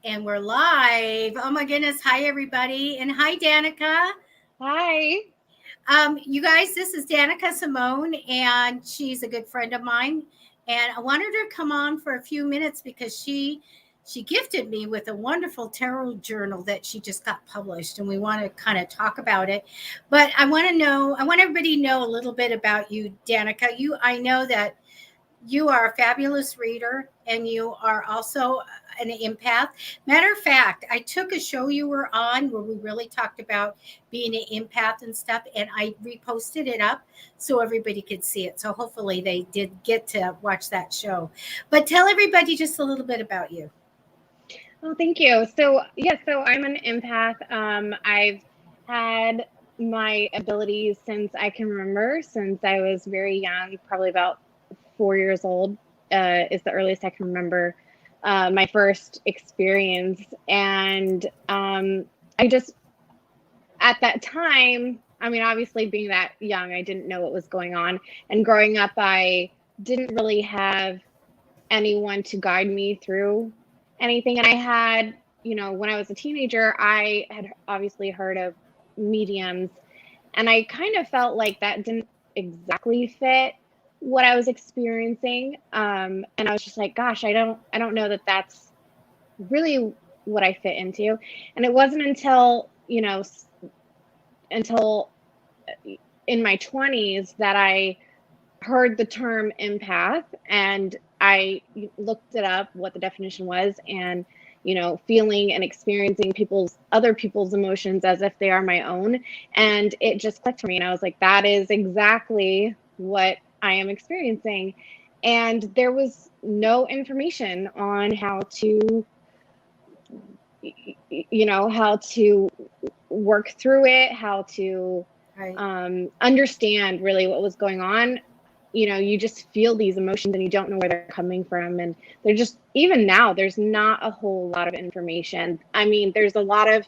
And we're live. Oh my goodness. Hi, everybody. And hi, Danica. Hi. You guys, this is Danica Simone, and she's a good friend of mine. And I wanted her to come on for a few minutes because she gifted me with a wonderful tarot journal that she just got published, and we want to kind of talk about it. But I want everybody to know a little bit about you, Danica. I know that you are a fabulous reader, and you are also an empath. Matter of fact, I took a show you were on where we really talked about being an empath and stuff, and I reposted it up so everybody could see it. So hopefully they did get to watch that show. But tell everybody just a little bit about you. Well, thank you. So I'm an empath. I've had my abilities since I can remember, since I was very young, probably about 4 years old, is the earliest I can remember my first experience. And I just, at that time, I mean, obviously being that young, I didn't know what was going on. And growing up, I didn't really have anyone to guide me through anything. And I had, when I was a teenager, I had obviously heard of mediums, and I kind of felt like that didn't exactly fit what I was experiencing. And I was just like, gosh, I don't know that that's really what I fit into. And it wasn't until in my 20s that I heard the term empath, and I looked it up, what the definition was, and feeling and experiencing other people's emotions as if they are my own. And it just clicked for me, and I was like, that is exactly what I am experiencing. And there was no information on how to work through it, how to understand really what was going on. You just feel these emotions and you don't know where they're coming from. And they're just, even now, there's not a whole lot of information. I mean, there's a lot of,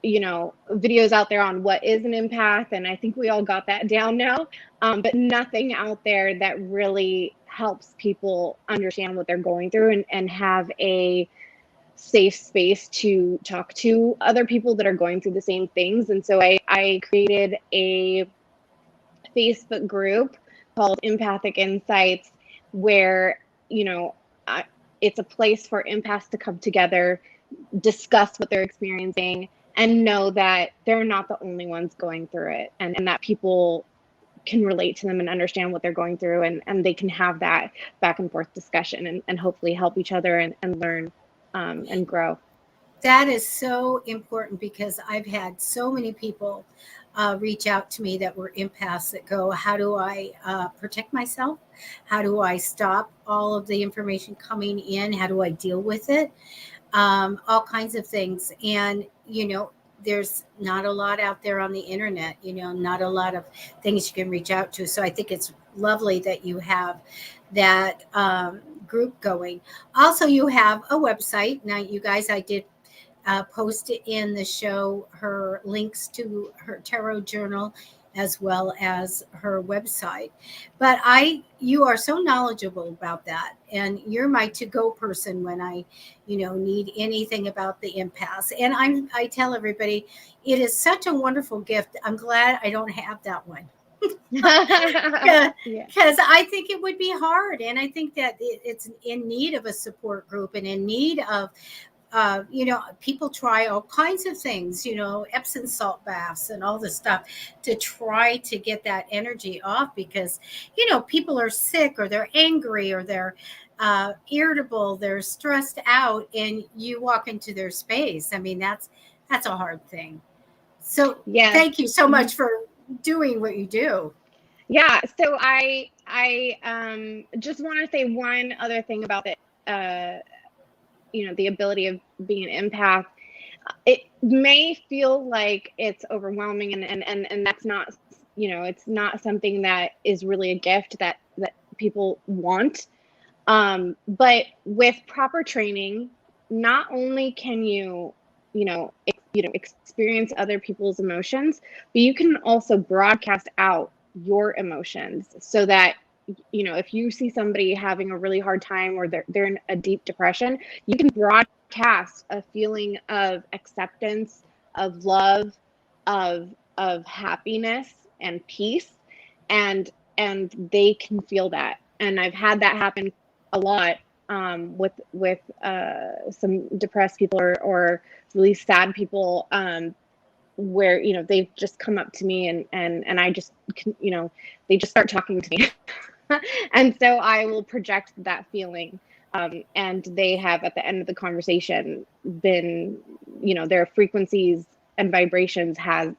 videos out there on what is an empath. And I think we all got that down now. But nothing out there that really helps people understand what they're going through and have a safe space to talk to other people that are going through the same things. And so I created a Facebook group called Empathic Insights, where, it's a place for empaths to come together, discuss what they're experiencing, and know that they're not the only ones going through it, and that people can relate to them and understand what they're going through, and they can have that back and forth discussion and hopefully help each other and learn and grow. That is so important because I've had so many people reach out to me that were empaths that go, how do I protect myself? How do I stop all of the information coming in? How do I deal with it? All kinds of things. And, there's not a lot out there on the internet, not a lot of things you can reach out to. So I think it's lovely that you have that group going. Also, you have a website. Now, you guys, I did post it in the show, her links to her tarot journal as well as her website. But you are so knowledgeable about that, and you're my to-go person when I, need anything about the empaths. And I tell everybody, it is such a wonderful gift. I'm glad I don't have that one. Because I think it would be hard, and I think that it's in need of a support group and in need of people try all kinds of things, Epsom salt baths and all this stuff to try to get that energy off because, people are sick or they're angry or they're irritable, they're stressed out, and you walk into their space. I mean, that's a hard thing. So thank you so much for doing what you do. Yeah. So I just want to say one other thing about it. The ability of being an empath. It may feel like it's overwhelming, and that's not, it's not something that is really a gift that people want. But with proper training, not only can you experience other people's emotions, but you can also broadcast out your emotions so that if you see somebody having a really hard time, or they're in a deep depression, you can broadcast a feeling of acceptance, of love, of happiness and peace, and they can feel that. And I've had that happen a lot, with some depressed people, or really sad people, where they've just come up to me, and I just they just start talking to me. And so I will project that feeling, and they have, at the end of the conversation, been, their frequencies and vibrations has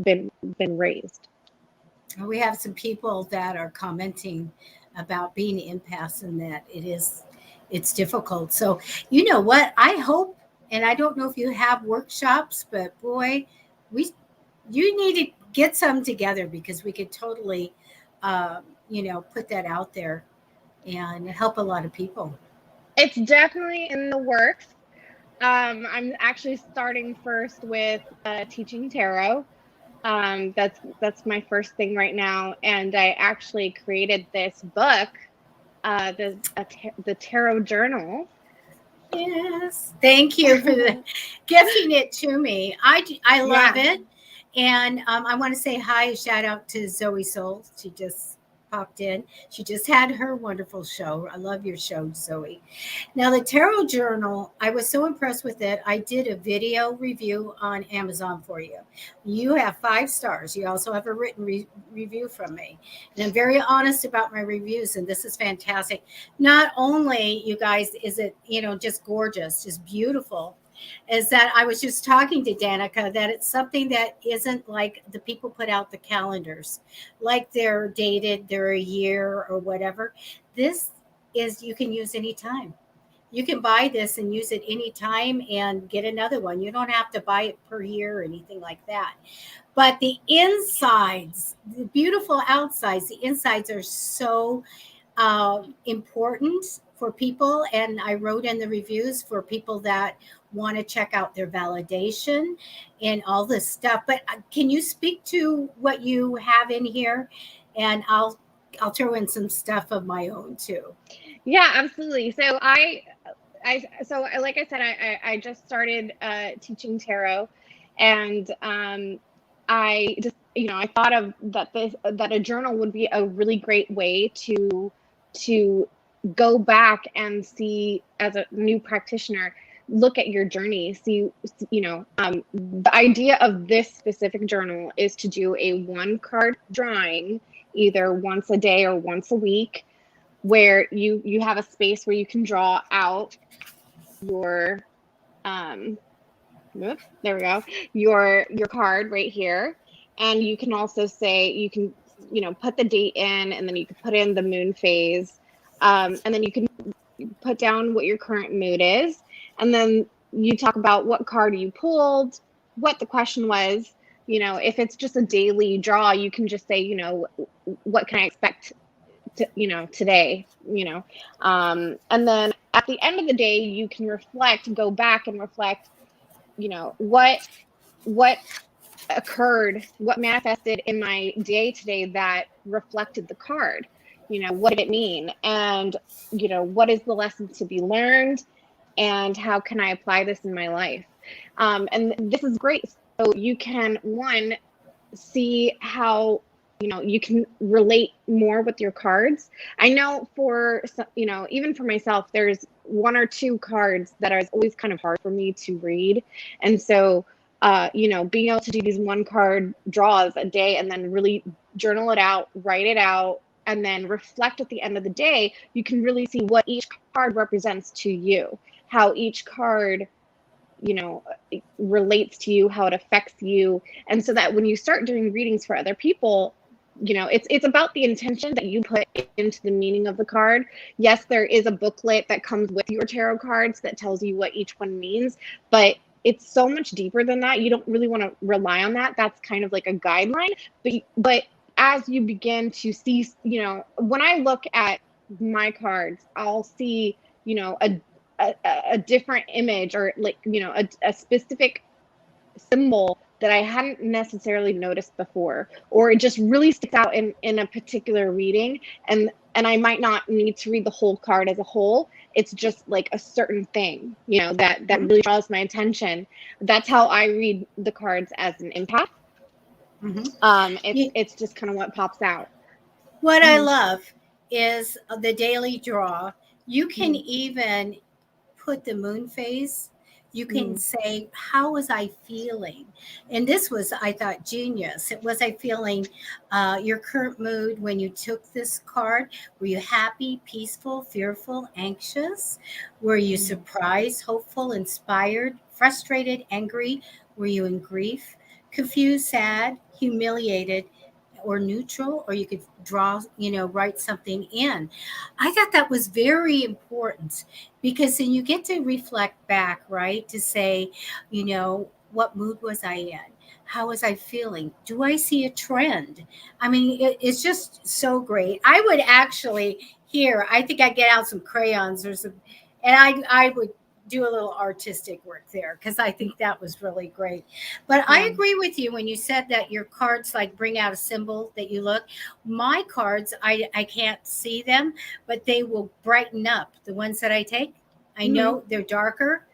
been raised. We have some people that are commenting about being empaths, and that it's difficult. So you know what? I hope, and I don't know if you have workshops, but boy, you need to get some together, because we could totally, put that out there and help a lot of people. It's definitely in the works. I'm actually starting first with teaching tarot. That's my first thing right now, and I actually created this book, the tarot journal. Yes, thank you for gifting it to me. I love it, and I want to say hi, shout out to Zoe Soul. She just popped in. She just had her wonderful show. I love your show, Zoe. Now, the Tarot Journal, I was so impressed with it. I did a video review on Amazon for you. You have 5 stars. You also have a written review from me. And I'm very honest about my reviews, and this is fantastic. Not only, you guys, is it, just gorgeous, just beautiful, is that I was just talking to Danica that it's something that isn't like the people put out the calendars, like they're dated, they're a year or whatever. This is, you can use anytime. You can buy this and use it anytime and get another one. You don't have to buy it per year or anything like that. But the insides, the beautiful outsides, the insides are so important for people. And I wrote in the reviews for people that want to check out their validation and all this stuff. But can you speak to what you have in here? And I'll throw in some stuff of my own too. Yeah, absolutely. So like I said, I just started teaching tarot, and I just, I thought of that a journal would be a really great way to go back and see, as a new practitioner, look at your journey. See, the idea of this specific journal is to do a 1-card drawing, either once a day or once a week, where you have a space where you can draw out your there we go, your card right here. And you can also say, you can put the date in, and then you can put in the moon phase, and then you can put down what your current mood is, and then you talk about what card you pulled, what the question was. If it's just a daily draw, you can just say, what can I expect today, and then at the end of the day, you can go back and reflect, what occurred, what manifested in my day today that reflected the card. What did it mean? And, what is the lesson to be learned? And how can I apply this in my life? And this is great. So you can, one, see how, you can relate more with your cards. I know for, even for myself, there's 1 or 2 cards that are always kind of hard for me to read. And so, being able to do these 1-card draws a day, and then really journal it out, write it out, and then reflect at the end of the day, you can really see what each card represents to you, how each card, relates to you, how it affects you. And so that when you start doing readings for other people, it's about the intention that you put into the meaning of the card. Yes, there is a booklet that comes with your tarot cards that tells you what each one means, but it's so much deeper than that. You don't really want to rely on that. That's kind of like a guideline. But as you begin to see, when I look at my cards, I'll see, a different image, or like, a specific symbol that I hadn't necessarily noticed before, or it just really sticks out in a particular reading, and I might not need to read the whole card as a whole. It's just like a certain thing, that Mhm. really draws my attention. That's how I read the cards as an empath. Mhm. It's just kind of what pops out. What I Hmm. love is the daily draw. You can Hmm. even put the moon phase. You can Hmm. say, how was I feeling? And this was, I thought, genius. It was I feeling your current mood when you took this card? Were you happy, peaceful, fearful, anxious? Were you Hmm. surprised, hopeful, inspired, frustrated, angry? Were you in grief, confused, sad, humiliated, or neutral? Or you could draw, write something in. I thought that was very important because then you get to reflect back, right? To say, what mood was I in? How was I feeling? Do I see a trend? I mean, it's just so great. I would actually here, I think I'd get out some crayons or some, and I would do a little artistic work there because I think that was really great. But I Yeah. agree with you when you said that your cards like bring out a symbol that you look. My cards, I can't see them, but they will brighten up the ones that I take. I Hmm. know they're darker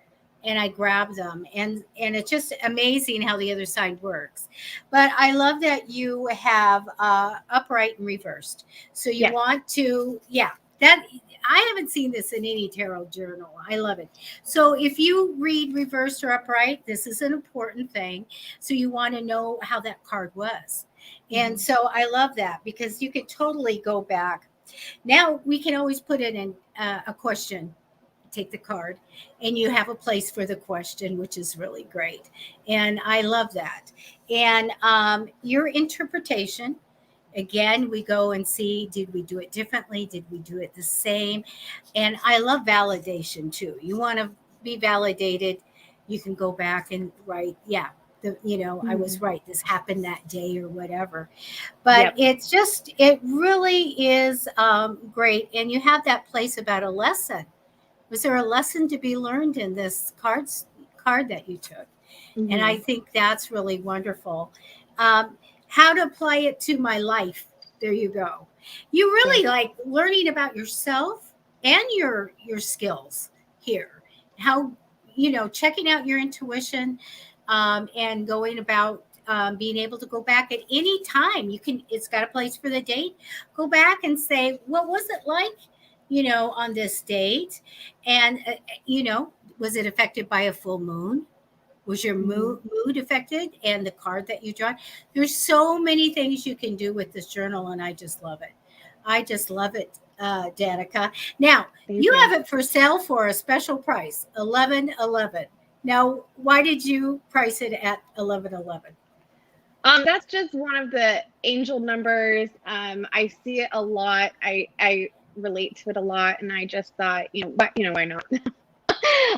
and I grab them, and it's just amazing how the other side works. But I love that you have upright and reversed. So you Yes. want to, yeah, that I haven't seen this in any tarot journal. I love it. So if you read reversed or upright, this is an important thing. So you want to know how that card was. And Hmm. so I love that because you could totally go back. Now we can always put it in a question, take the card, and you have a place for the question, which is really great. And I love that. And your interpretation, again, we go and see, did we do it differently? Did we do it the same? And I love validation too. You want to be validated. You can go back and write, yeah, I Hmm. was right. This happened that day or whatever. But Yep. it really is great. And you have that place about a lesson. Was there a lesson to be learned in this card that you took? And I Hmm. think that's really wonderful. How to apply it to my life. There you go. You Yeah. really like learning about yourself and your skills here. How checking out your intuition and going about being able to go back at any time. You can. It's got a place for the date. Go back and say, what was it like? On this date, and was it affected by a full moon? Was your Hmm. mood affected and the card that you draw? There's so many things you can do with this journal, and I just love it. I just love it, Danica. Now, Thank you you. have it for sale for a special price, 11.11. Now, why did you price it at 11.11? That's just one of the angel numbers. I see it a lot. I relate to it a lot, and I just thought, why not?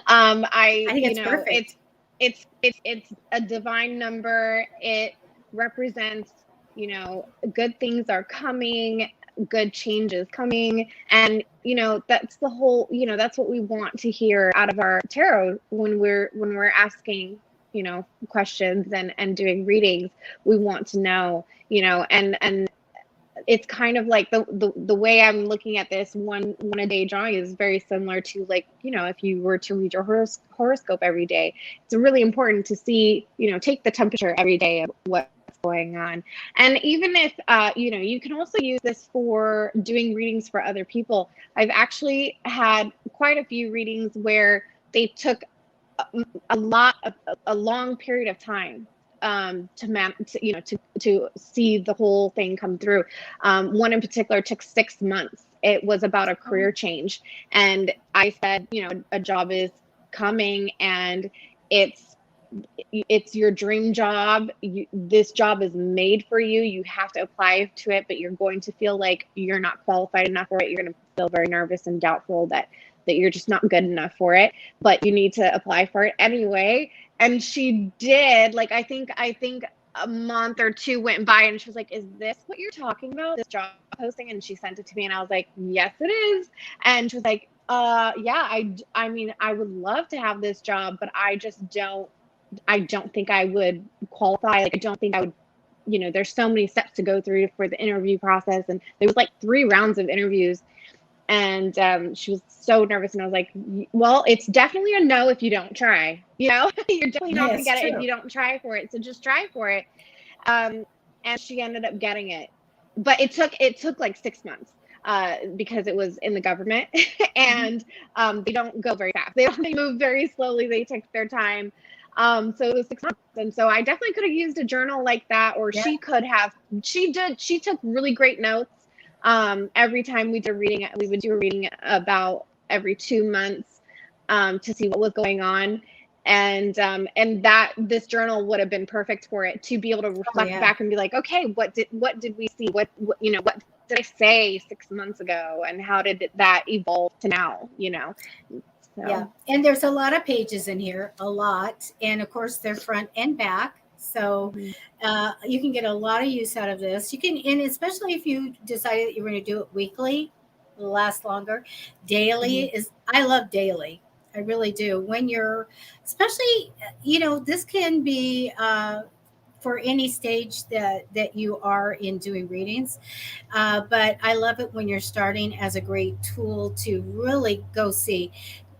I think it's perfect. It's a divine number. It represents, good things are coming, good changes coming, and that's the whole, that's what we want to hear out of our tarot when we're asking, questions and doing readings. We want to know, and it's kind of like the way I'm looking at this one a day drawing is very similar to, like, if you were to read your horoscope every day. It's really important to see, take the temperature every day of what's going on. And even if you can also use this for doing readings for other people. I've actually had quite a few readings where they took a long period of time to see the whole thing come through. One in particular took 6 months. It was about a Oh, career change, and I said, a job is coming, and it's it's your dream job. This job is made for you. You have to apply to it, but you're going to feel like you're not qualified enough for it. You're going to feel very nervous and doubtful that you're just not good enough for it, but you need to apply for it anyway. And she did. Like, I think a month or two went by, and she was like, "Is this what you're talking about? This job posting?" And she sent it to me, and I was like, "Yes, it is." And she was like, yeah, I mean, I would love to have this job, but I just don't don't think I would qualify. Like, I don't think I would, there's so many steps to go through for the interview process. And there was like 3 rounds of interviews. And she was so nervous. And I was like, well, it's definitely a no if you don't try. You're definitely not going to get it if you don't try for it. So just try for it. And she ended up getting it. But it took like 6 months because it was in the government. And they don't go very fast. They move very slowly. They take their time. So it was 6 months. And so I definitely could have used a journal like that, or she could have. She took really great notes. Every time we would do a reading about every 2 months to see what was going on. And that this journal would have been perfect for it, to be able to reflect back and be like, okay, what did we see? What did I say 6 months ago? And how did that evolve to now, So. Yeah. And there's a lot of pages in here, a lot. And of course, they're front and back. So you can get a lot of use out of this. You can, and especially if you decided that you're going to do it weekly, it'll last longer. Daily I love daily. I really do. When you're, especially, this can be for any stage that you are in doing readings. But I love it when you're starting as a great tool to really go see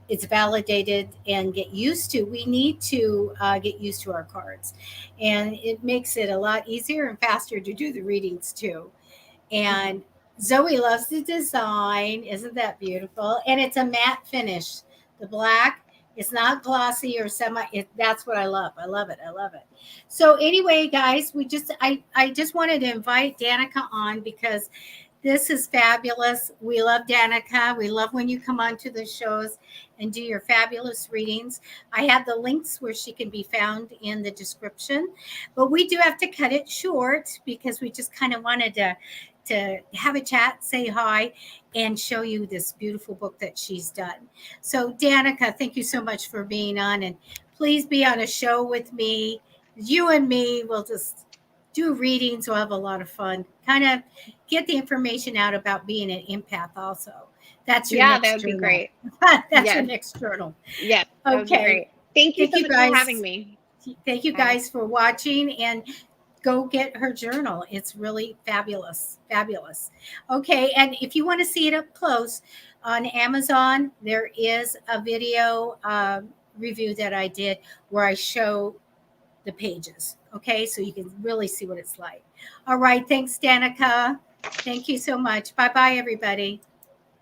it's validated and get used to. We need to get used to our cards, and it makes it a lot easier and faster to do the readings too. And Zoe loves the design. Isn't that beautiful? And it's a matte finish. The black, it's not glossy or that's what I love. I love it. I love it. So anyway, guys, I just wanted to invite Danica on because this is fabulous. We love Danica. We love when you come onto the shows and do your fabulous readings. I have the links where she can be found in the description, but we do have to cut it short because we just kind of wanted to have a chat, say hi, and show you this beautiful book that she's done. So Danica, thank you so much for being on, and please be on a show with me. You and me will just do readings. We'll have a lot of fun. Kind of get the information out about being an empath also. That's your next that would journal. be great. That's your next journal. Yes. Okay. Thank you so much for having me. Thank you guys for watching, and go get her journal. It's really fabulous. Fabulous. Okay. And if you want to see it up close on Amazon, there is a video review that I did where I show the pages. Okay. So you can really see what it's like. All right. Thanks, Danica. Thank you so much. Bye-bye, everybody.